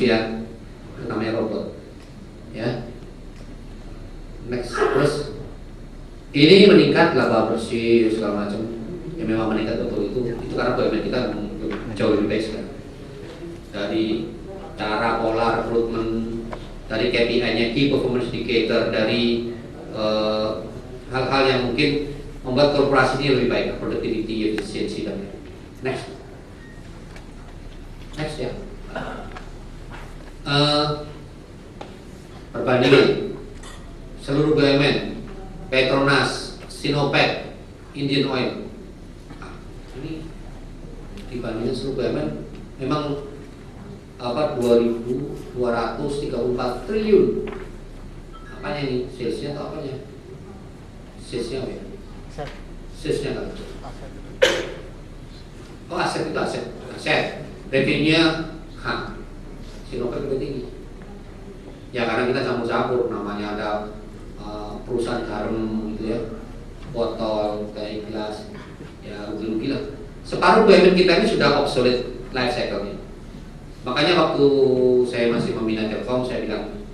ya, namanya robot ya. Next, terus ini meningkat laba bersih segala macam ya, memang meningkat betul itu karena BUMN kita jauh lebih baik sekarang dari cara pola rekrutmen, dari KPI-nya key performance indicator, dari hal-hal yang mungkin membuat korporasi ini lebih baik, productivity, efisiensi dan next ya. Perbandingan seluruh BUMN, Petronas, Sinopec, Indian Oil, ini dibandingkan seluruh BUMN memang 2.234 triliun. Apanya ini? Salesnya atau apanya? Salesnya apa ya? Salesnya kan? Oh, aset itu aset. Revenue-nya Sinopec lebih tinggi. Ya karena kita campur-campur, namanya ada perusahaan garam gitu ya, botol kayak gelas, ya rugi-rugi lah. Separuh BUMN kita ini sudah obsolete life cycle-nya. Makanya waktu saya masih membina Telkom, saya bilang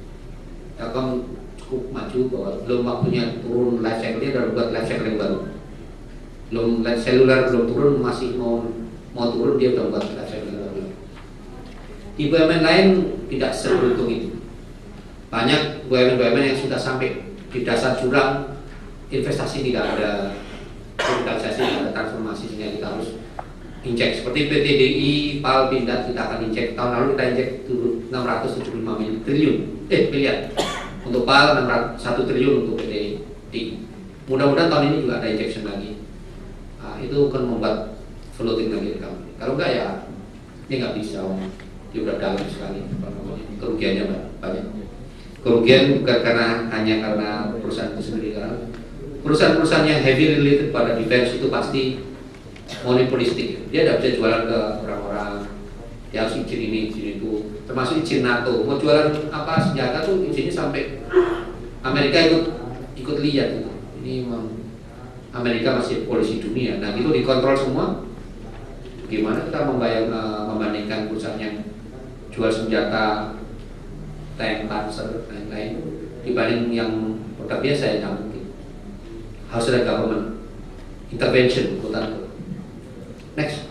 Telkom cukup maju bahwa belum waktunya turun life cycle-nya dan buat life cycle yang baru. Belum seluler belum turun, masih mau turun, dia udah buat life cycle yang baru. Di BUMN lain tidak seberuntung itu. Banyak BUMN yang sudah sampai di dasar jurang, investasi tidak ada, digitalisasi tidak ada, transformasi, sehingga kita harus injek seperti PTDI, PAL, Pindad. Kita akan injek tahun lalu, kita injek 675 miliar untuk PAL, 1 triliun untuk PTDI. Mudah-mudahan tahun ini juga ada injection lagi. Itu akan membuat floating lagi company. Kalau enggak ya ini nggak bisa, dia udah dalam sekali, kerugiannya banyak. Kerugian bukan hanya karena perusahaan itu sendiri, karena perusahaan-perusahaan yang heavy related pada defense itu pasti monopolistik. Dia tidak bisa jualan ke orang-orang, dia harus izin ini, izin itu, termasuk izin NATO. Mau jualan apa senjata tuh izinnya sampai Amerika ikut lihat gitu. Ini memang Amerika masih polisi dunia. Nah itu dikontrol semua. Gimana kita membandingkan perusahaan yang jual senjata, tank, panzer, dan lain-lain dibanding yang produk biasa, ya nggak mungkin. Harus ada government intervention, quote-unquote. Next,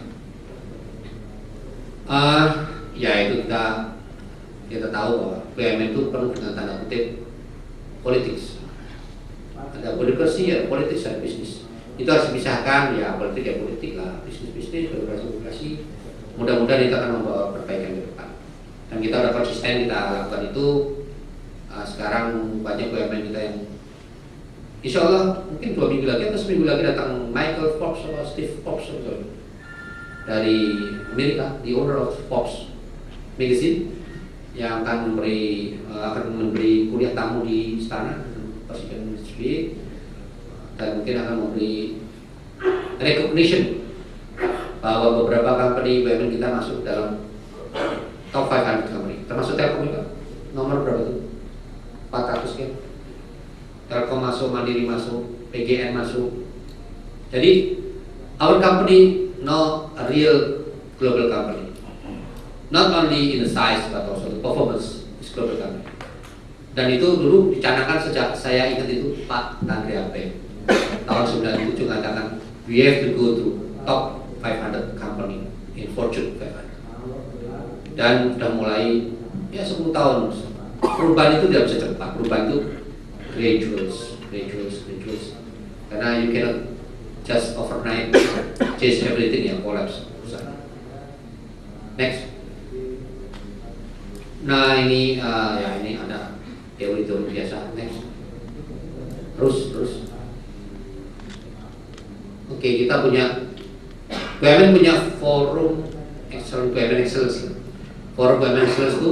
ya itu kita tahu bahwa BUMN itu penuh dengan tanda kutip politics. Ada birokrasi ya politik, dan bisnis. Itu harus dipisahkan, ya politik ya politik lah, bisnis birokrasi. Mudah-mudahan itu akan membawa perbaikan ke depan. Dan kita udah konsisten kita lakukan itu. Sekarang banyak BUMN kita yang insya Allah mungkin 2 minggu lagi atau seminggu lagi datang Michael Forbes atau Steve Forbes dari Amerika, the owner of Forbes Magazine, yang akan memberi kuliah tamu di istana Presiden SBY, dan mungkin akan memberi recognition bahwa beberapa company BUMN kita masuk dalam top 500 company, termasuk Telkom juga. Nomor berapa itu? 400 kan? Telkom masuk, Mandiri masuk, PGN masuk. Jadi our company now a real global company, not only in the size but also the performance is global company. Dan itu dulu dicanangkan sejak saya ingat itu Pak Tanri Apeng tahun 97 mengatakan we have to go to top 500 company in Fortune 500. Dan sudah mulai ya 10 tahun. Perubahan itu tidak bisa cepat, perubahan itu graduals. Karena you cannot just overnight change everything, ya collapse. Next. Nah ini ya ini ada teori-teori biasa. Next. Terus. Oke, kita punya BUMN punya forum BUMN Excellence. Forum BUMN Excellence itu